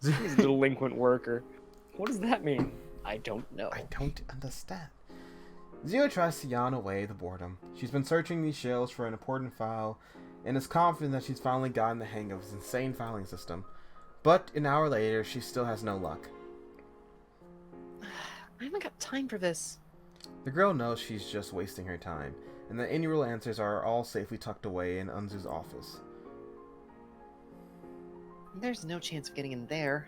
He's a delinquent worker. What does that mean? I don't know. I don't understand. Zero tries to yawn away the boredom. She's been searching these shelves for an important file and is confident that she's finally gotten the hang of his insane filing system. But an hour later, she still has no luck. I haven't got time for this. The girl knows she's just wasting her time, and the innumerable answers are all safely tucked away in Unzu's office. There's no chance of getting in there.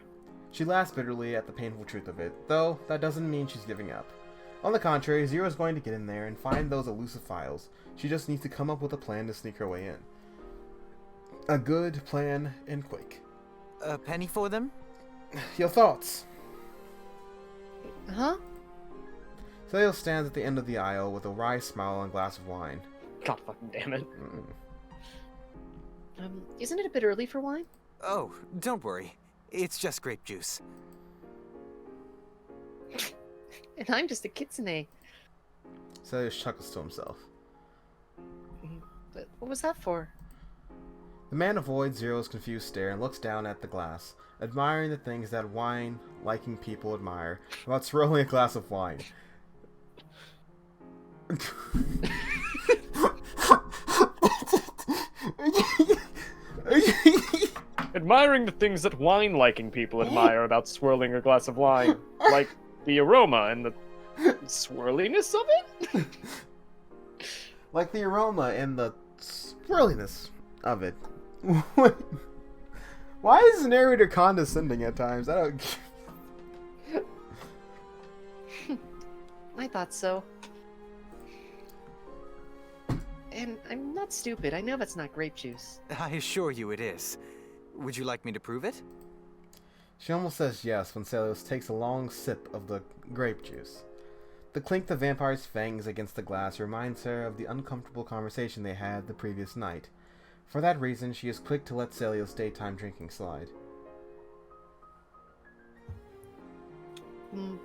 She laughs bitterly at the painful truth of it, though that doesn't mean she's giving up. On the contrary, Zero's going to get in there and find those elusive files. She just needs to come up with a plan to sneak her way in. A good plan, and quick. A penny for them? Your thoughts? Huh? Celio stands at the end of the aisle with a wry smile and a glass of wine. God fucking damn it. Isn't it a bit early for wine? Oh, don't worry. It's just grape juice. And I'm just a kitsune. Celio chuckles to himself. But what was that for? The man avoids Zero's confused stare and looks down at the glass, admiring the things that wine-liking people admire about swirling a glass of wine. Admiring the things that wine-liking people admire about swirling a glass of wine. Like the aroma and the swirliness of it? Like the aroma and the swirliness of it. Why is the narrator condescending at times? I don't... I thought so. And I'm not stupid. I know that's not grape juice. I assure you it is. Would you like me to prove it? She almost says yes when Celios takes a long sip of the grape juice. The clink of the vampire's fangs against the glass reminds her of the uncomfortable conversation they had the previous night. For that reason, she is quick to let Celios' daytime drinking slide.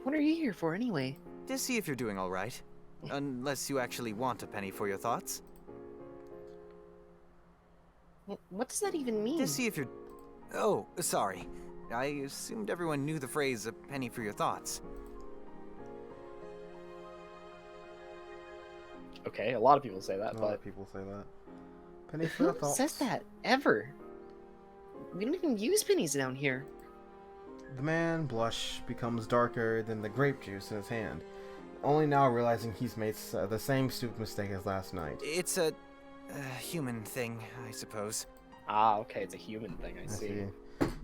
What are you here for anyway? To see if you're doing all right. Unless you actually want a penny for your thoughts. What does that even mean? To see if you're... Oh, sorry. I assumed everyone knew the phrase, a penny for your thoughts. Okay, a lot of people say that, A lot but of people say that. Penny for Who the thoughts. says that? Ever? We don't even use pennies down here. The man blush becomes darker than the grape juice in his hand, only now realizing he's made the same stupid mistake as last night. It's a human thing, I suppose. okay, it's a human thing, I see.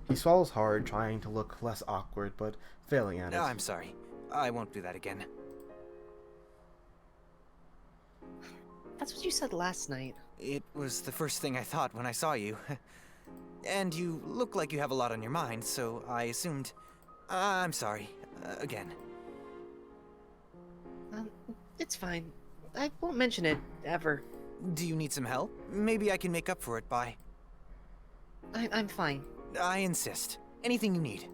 He swallows hard, trying to look less awkward, but failing at it. I'm sorry. I won't do that again. That's what you said last night. It was the first thing I thought when I saw you. And you look like you have a lot on your mind, so I assumed... I'm sorry. Again. It's fine. I won't mention it, ever. Do you need some help? Maybe I can make up for it by... I'm fine. I insist. Anything you need.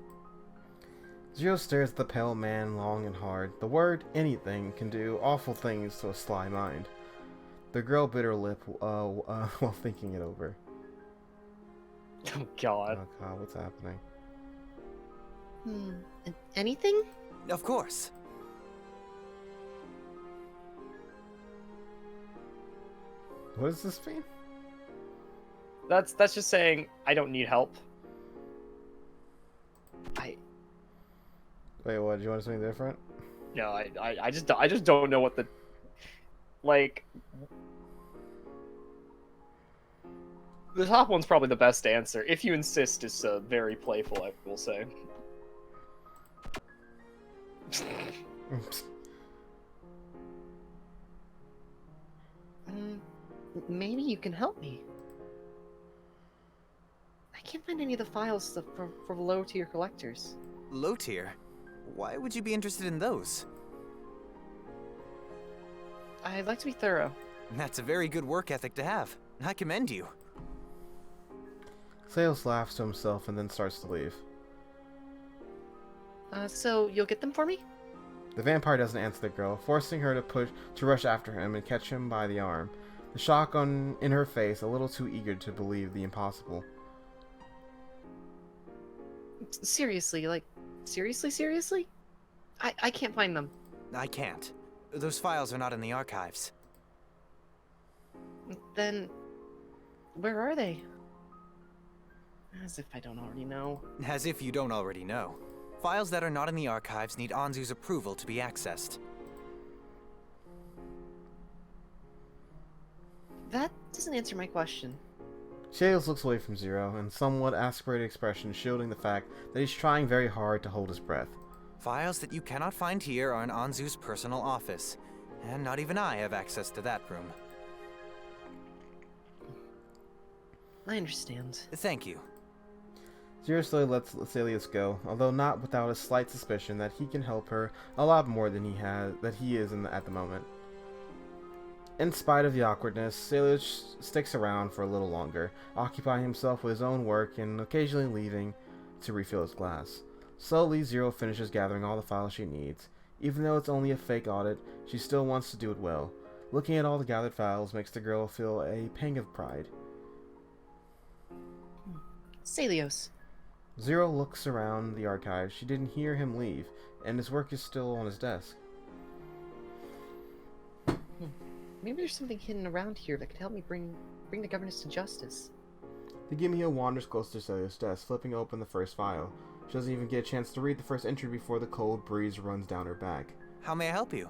Zero stares at the pale man long and hard. The word anything can do awful things to a sly mind. The girl bit her lip while thinking it over. Oh god. Oh god, what's happening? Anything? Of course. What does this mean? That's just saying I don't need help. Wait, what? Do you want something different? No, I just don't know what the like. The top one's probably the best answer. If you insist, is very playful, I will say. Maybe you can help me. I can't find any of the files for low-tier collectors. Low tier? Why would you be interested in those? I'd like to be thorough. That's a very good work ethic to have. I commend you. Sales laughs to himself and then starts to leave. So you'll get them for me? The vampire doesn't answer the girl, forcing her to rush after him and catch him by the arm. The shock in her face, a little too eager to believe the impossible. Seriously, like, seriously? I can't find them. I can't. Those files are not in the archives. Then, where are they? As if I don't already know. As if you don't already know. Files that are not in the archives need Anzu's approval to be accessed. That doesn't answer my question. Shales looks away from Zero, and somewhat aspirated expression shielding the fact that he's trying very hard to hold his breath. Files that you cannot find here are in Anzu's personal office, and not even I have access to that room. I understand. Thank you. Zero slowly lets Celius go, although not without a slight suspicion that he can help her a lot more than he is at the moment. In spite of the awkwardness, Celius sticks around for a little longer, occupying himself with his own work and occasionally leaving to refill his glass. Slowly, Zero finishes gathering all the files she needs. Even though it's only a fake audit, she still wants to do it well. Looking at all the gathered files makes the girl feel a pang of pride. Celios. Zero looks around the archive. She didn't hear him leave, and his work is still on his desk. Maybe there's something hidden around here that could help me bring the governess to justice. The Gimio wanders close to Celios' desk, flipping open the first file. She doesn't even get a chance to read the first entry before the cold breeze runs down her back. How may I help you?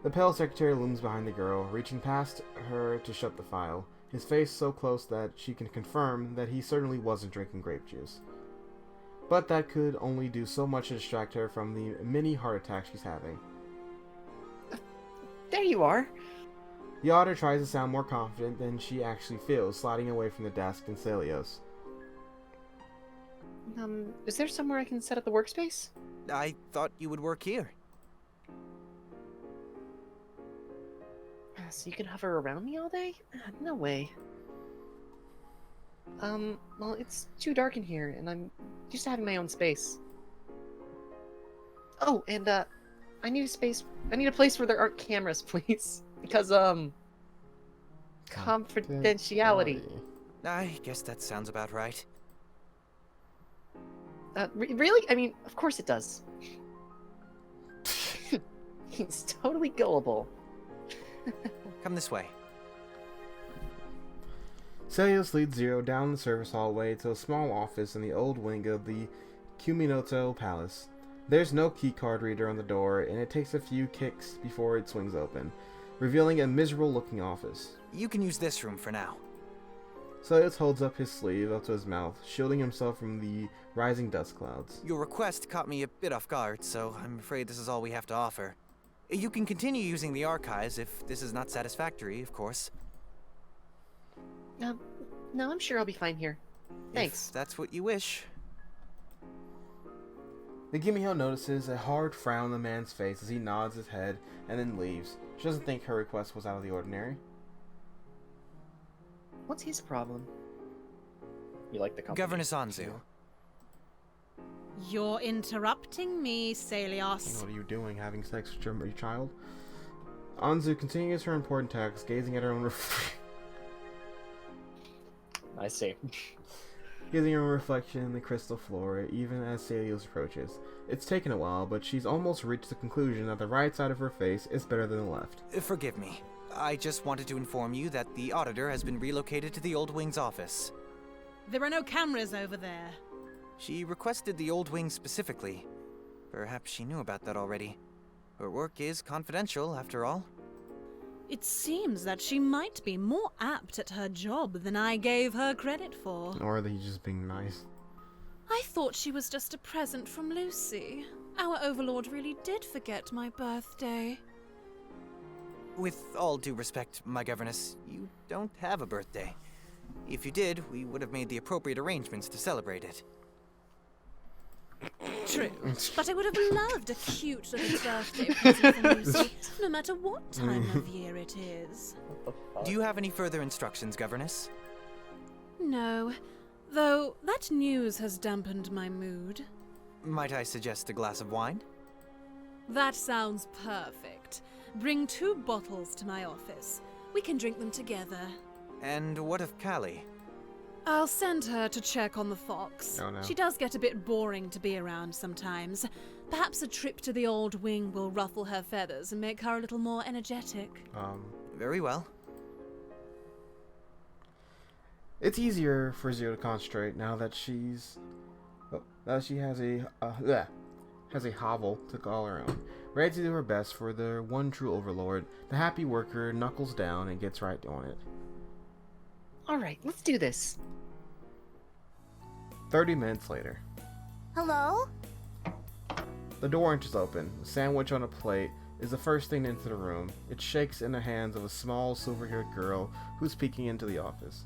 The pale secretary looms behind the girl, reaching past her to shut the file, his face so close that she can confirm that he certainly wasn't drinking grape juice. But that could only do so much to distract her from the mini heart attack she's having. There you are! The otter tries to sound more confident than she actually feels, sliding away from the desk and Celios. Is there somewhere I can set up the workspace? I thought you would work here. So you can hover around me all day? No way. Well, it's too dark in here, and I'm used to having my own space. Oh, and, I need a place where there aren't cameras, please. Because, confidentiality. I guess that sounds about right. Really? I mean, of course it does. He's totally gullible. Come this way. Celios leads Zero down the service hallway to a small office in the old wing of the Kuminoto Palace. There's no keycard reader on the door, and it takes a few kicks before it swings open, revealing a miserable-looking office. You can use this room for now. Celios holds up his sleeve up to his mouth, shielding himself from the rising dust clouds. Your request caught me a bit off guard, so I'm afraid this is all we have to offer. You can continue using the archives if this is not satisfactory, of course. No, I'm sure I'll be fine here. Thanks. If that's what you wish. The Gimio notices a hard frown on the man's face as he nods his head and then leaves. She doesn't think her request was out of the ordinary. What's his problem? You like the company? Governess Anzu. You're interrupting me, Celios. What are you doing, having sex with your child? Anzu continues her important task, gazing at her own I see. gazing at her own reflection in the crystal floor, even as Celios approaches. It's taken a while, but she's almost reached the conclusion that the right side of her face is better than the left. Forgive me. I just wanted to inform you that the auditor has been relocated to the Old Wing's office. There are no cameras over there. She requested the Old Wing specifically. Perhaps she knew about that already. Her work is confidential, after all. It seems that she might be more apt at her job than I gave her credit for. Or are they just being nice? I thought she was just a present from Lucy. Our overlord really did forget my birthday. With all due respect, my governess, you don't have a birthday. If you did, we would have made the appropriate arrangements to celebrate it. True, but I would have loved a cute little birthday present from Lucy, no matter what time of year it is. Do you have any further instructions, governess? No, though that news has dampened my mood. Might I suggest a glass of wine? That sounds perfect. Bring 2 bottles to my office. We can drink them together. And what of Callie? I'll send her to check on the fox. Oh, no. She does get a bit boring to be around sometimes. Perhaps a trip to the old wing will ruffle her feathers and make her a little more energetic. Very well. It's easier for Zero to concentrate now that she has a hovel to call her own. Ready to do her best for the one true overlord, the happy worker knuckles down and gets right on it. Alright, let's do this. 30 minutes later. Hello? The door inches open. A sandwich on a plate is the first thing into the room. It shakes in the hands of a small, silver-haired girl who's peeking into the office.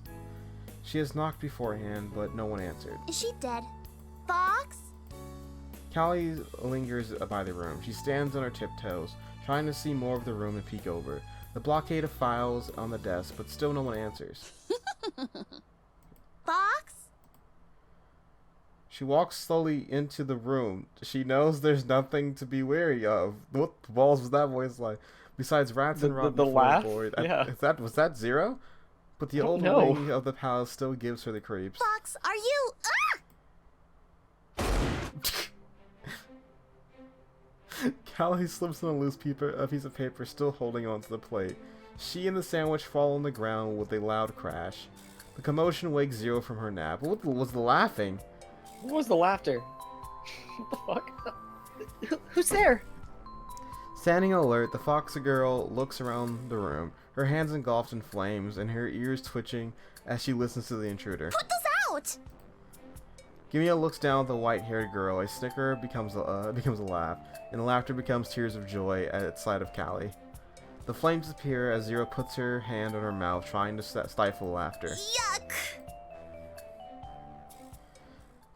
She has knocked beforehand, but no one answered. Is she dead? Fox? Callie lingers by the room. She stands on her tiptoes, trying to see more of the room and peek over. The blockade of files on the desk, but still no one answers. Fox? She walks slowly into the room. She knows there's nothing to be wary of. What balls was that voice like? Besides rats and rotten the laugh? floorboard. Yeah. Was that Zero? But the old know. wing of the palace still gives her the creeps. Fox, are you... Callie slips on a loose piece of paper, still holding onto the plate. She and the sandwich fall on the ground with a loud crash. The commotion wakes Zero from her nap. What was the laughing? What was the laughter? What the fuck? Who's there? Standing alert, the foxy girl looks around the room, her hands engulfed in flames and her ears twitching as she listens to the intruder. Put this out! Gimia looks down at the white-haired girl. A snicker becomes a laugh, and the laughter becomes tears of joy at sight of Callie. The flames appear as Zero puts her hand on her mouth, trying to stifle laughter. Yuck!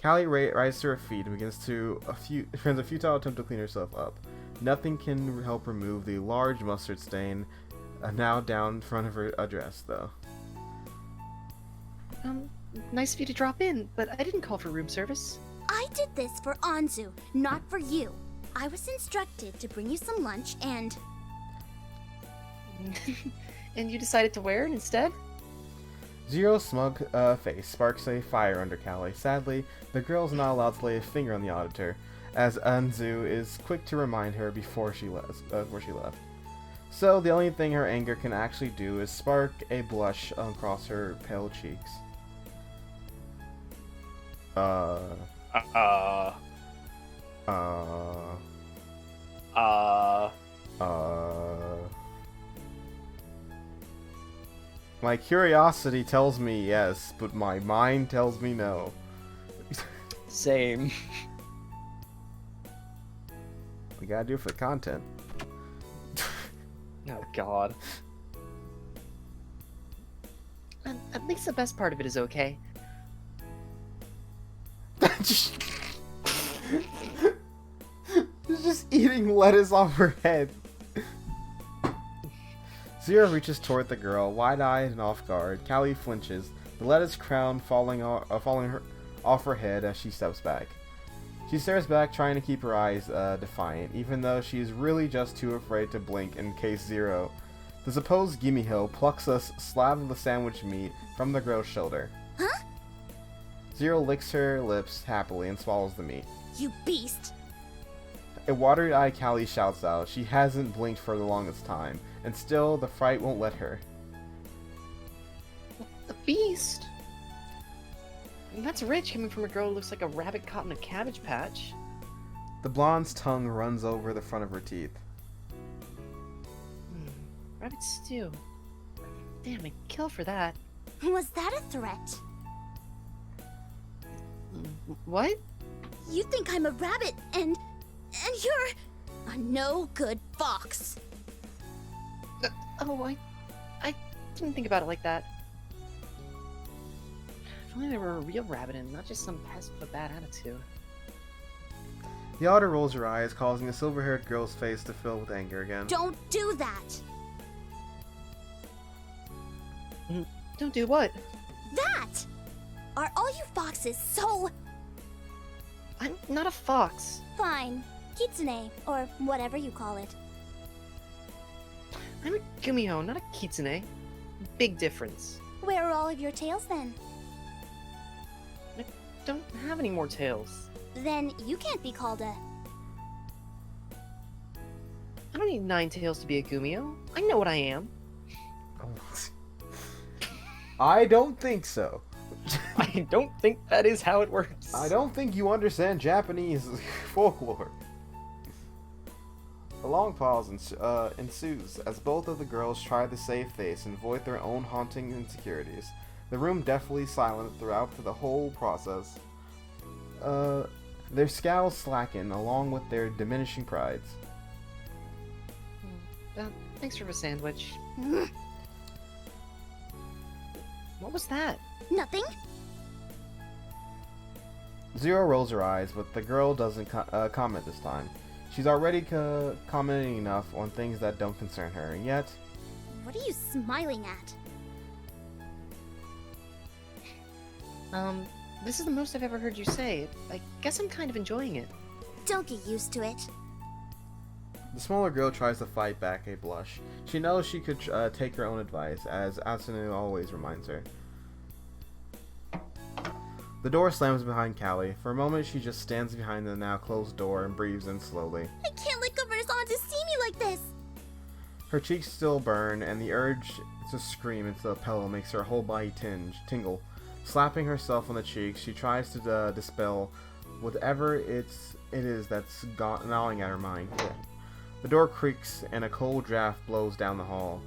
Callie rises to her feet and begins a futile attempt to clean herself up. Nothing can help remove the large mustard stain now down in front of her dress, though. Nice of you to drop in, but I didn't call for room service. I did this for Anzu, not for you. I was instructed to bring you some lunch and... And you decided to wear it instead? Zero's smug face sparks a fire under Callie. Sadly, the girl's not allowed to lay a finger on the auditor, as Anzu is quick to remind her before she left. So the only thing her anger can actually do is spark a blush across her pale cheeks. My curiosity tells me yes, but my mind tells me no. Same. We gotta do it for the content. Oh god. At least the best part of it is okay. She's just eating lettuce off her head. Zero reaches toward the girl, wide-eyed and off guard. Callie flinches, the lettuce crown falling off her head as she steps back. She stares back, trying to keep her eyes defiant, even though she is really just too afraid to blink in case Zero, the supposed Gimme Hill, plucks a slab of the sandwich meat from the girl's shoulder. Huh? Zero licks her lips happily and swallows the meat. You beast! A watery-eyed Callie shouts out. She hasn't blinked for the longest time, and still the fright won't let her. A beast? That's rich coming from a girl who looks like a rabbit caught in a cabbage patch. The blonde's tongue runs over the front of her teeth. Rabbit stew. Damn, I'd kill for that. Was that a threat? What? You think I'm a rabbit and you're a no-good fox. Oh, I didn't think about it like that. If only there were a real rabbit and not just some pest with a bad attitude. The otter rolls her eyes, causing a silver-haired girl's face to fill with anger again. Don't do that! Don't do what? That! Are all you foxes so... I'm not a fox. Fine. Kitsune, or whatever you call it. I'm a Gumiho, not a Kitsune. Big difference. Where are all of your tails then? don't have any more tails. Then you can't be called a... I don't need 9 tails to be a Gumio. I know what I am. I don't think so. I don't think that is how it works. I don't think you understand Japanese folklore. A long pause ensues as both of the girls try to save face and avoid their own haunting insecurities. The room deathly silent throughout the whole process. Their scowls slacken along with their diminishing prides. Thanks for the sandwich. What was that? Nothing? Zero rolls her eyes, but the girl doesn't comment this time. She's already commenting enough on things that don't concern her, and yet... What are you smiling at? This is the most I've ever heard you say. I guess I'm kind of enjoying it. Don't get used to it. The smaller girl tries to fight back a blush. She knows she could take her own advice, as Asunu always reminds her. The door slams behind Callie. For a moment, she just stands behind the now closed door and breathes in slowly. I can't let Governor Anzu see me like this! Her cheeks still burn, and the urge to scream into the pillow makes her whole body tingle. Slapping herself on the cheeks, she tries to dispel whatever it is that's gnawing at her mind. The door creaks, and a cold draft blows down the hall.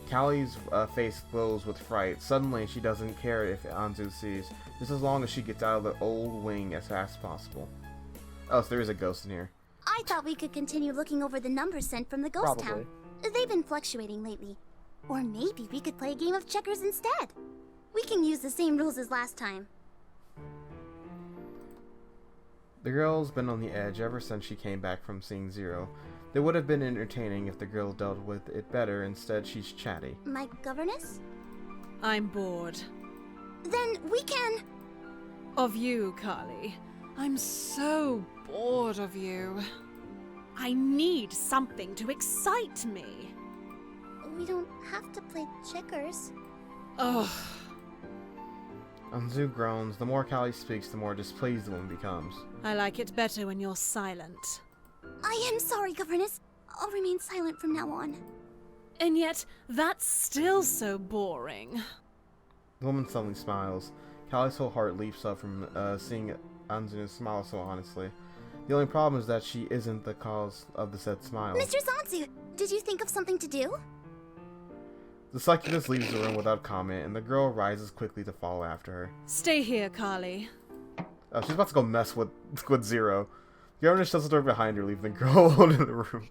Callie's face glows with fright. Suddenly, she doesn't care if Anzu sees, just as long as she gets out of the old wing as fast as possible. Oh, so there is a ghost in here. I thought we could continue looking over the numbers sent from the ghost Probably. town. They've been fluctuating lately. Or maybe we could play a game of checkers instead. We can use the same rules as last time. The girl's been on the edge ever since she came back from seeing Zero. It would have been entertaining if the girl dealt with it better. Instead, she's chatty. My governess? I'm bored. Then we can... Of you, Carly. I'm so bored of you. I need something to excite me. We don't have to play checkers. Ugh. Anzu groans. The more Callie speaks, the more displeased the woman becomes. I like it better when you're silent. I am sorry, governess. I'll remain silent from now on. And yet, that's still so boring. The woman suddenly smiles. Callie's whole heart leaps up from seeing Anzu smile so honestly. The only problem is that she isn't the cause of the said smile. Mr. Zanzu, did you think of something to do? The succubus leaves the room without comment, and the girl rises quickly to follow after her. Stay here, Carly. Oh, she's about to go mess with Zero. The governor shuts the door behind her, leaving the girl alone in the room.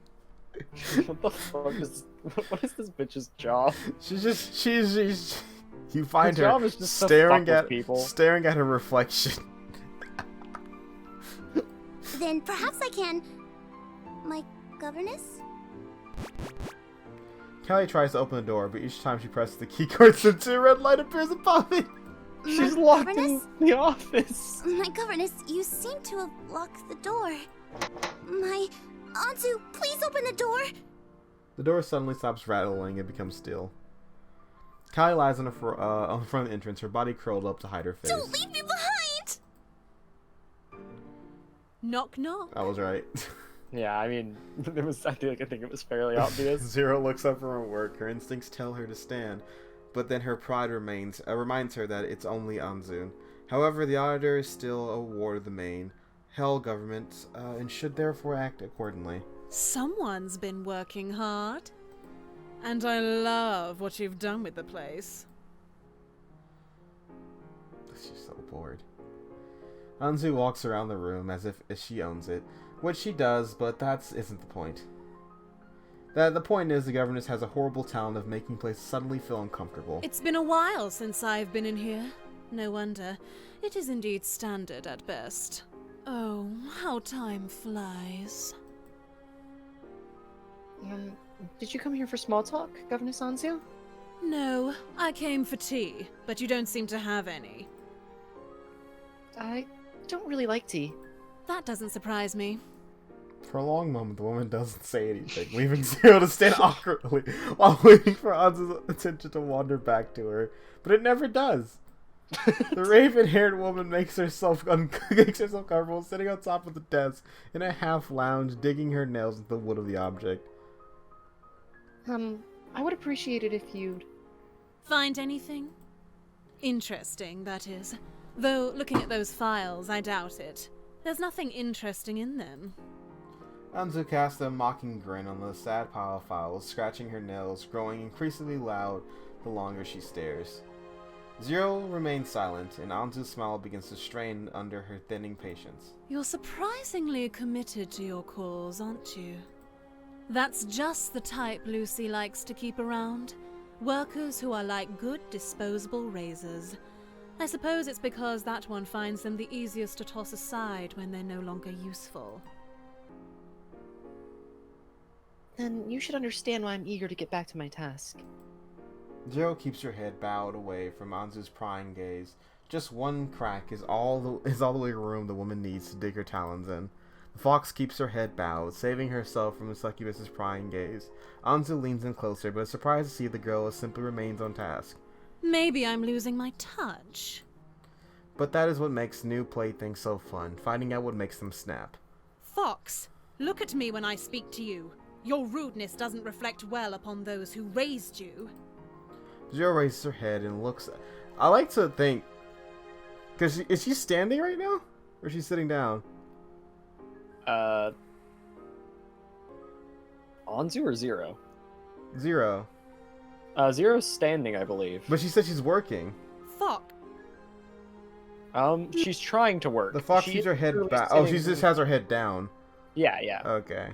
What the fuck is... What is this bitch's job? She's you find Her her job is just to fuck with people. staring at her reflection. Then perhaps I can... My governess? Callie tries to open the door, but each time she presses the key card, a red light appears above it. She's My locked governess? in the office. My governess, you seem to have locked the door. My... Anzu, please open the door! The door suddenly stops rattling and becomes still. Callie lies on the front of the entrance, her body curled up to hide her face. Don't leave me behind! Knock, knock. I was right. Yeah, I mean, it was. I think it was fairly obvious. Zero looks up from her work. Her instincts tell her to stand, but then her pride reminds her that it's only Anzu. However, the auditor is still a ward of the main Hell government, and should therefore act accordingly. Someone's been working hard. And I love what you've done with the place. She's so bored. Anzu walks around the room as if she owns it, which she does, but that isn't the point. The point is the governess has a horrible talent of making places suddenly feel uncomfortable. It's been a while since I've been in here. No wonder. It is indeed standard at best. Oh, how time flies. Did you come here for small talk, Governor Anzu? No, I came for tea, but you don't seem to have any. I don't really like tea. That doesn't surprise me. For a long moment, the woman doesn't say anything, leaving Zero to stand awkwardly while waiting for Anzu's attention to wander back to her. But it never does. The raven-haired woman makes herself comfortable sitting on top of the desk in a half lounge, digging her nails into the wood of the object. I would appreciate it if you'd... Find anything? Interesting, that is. Though, looking at those files, I doubt it. There's nothing interesting in them. Anzu cast a mocking grin on the sad pile of files, scratching her nails, growing increasingly loud the longer she stares. Zero remains silent, and Anzu's smile begins to strain under her thinning patience. You're surprisingly committed to your cause, aren't you? That's just the type Lucy likes to keep around. Workers who are like good, disposable razors. I suppose it's because that one finds them the easiest to toss aside when they're no longer useful. Then you should understand why I'm eager to get back to my task. Zero keeps her head bowed away from Anzu's prying gaze. Just one crack is all the wiggle room the woman needs to dig her talons in. The fox keeps her head bowed, saving herself from the succubus's prying gaze. Anzu leans in closer, but is surprised to see the girl simply remains on task. Maybe I'm losing my touch. But that is what makes new playthings so fun, finding out what makes them snap. Fox, look at me when I speak to you. Your rudeness doesn't reflect well upon those who raised you. Zero raises her head and looks... I like to think... Because is she standing right now? Or is she sitting down? Anzu or Zero? Zero. Zero's standing, I believe. But she said she's working. Fox. She's trying to work. The fox She keeps her head literally back. Oh, she sitting- just has her head down. Yeah, yeah. Okay.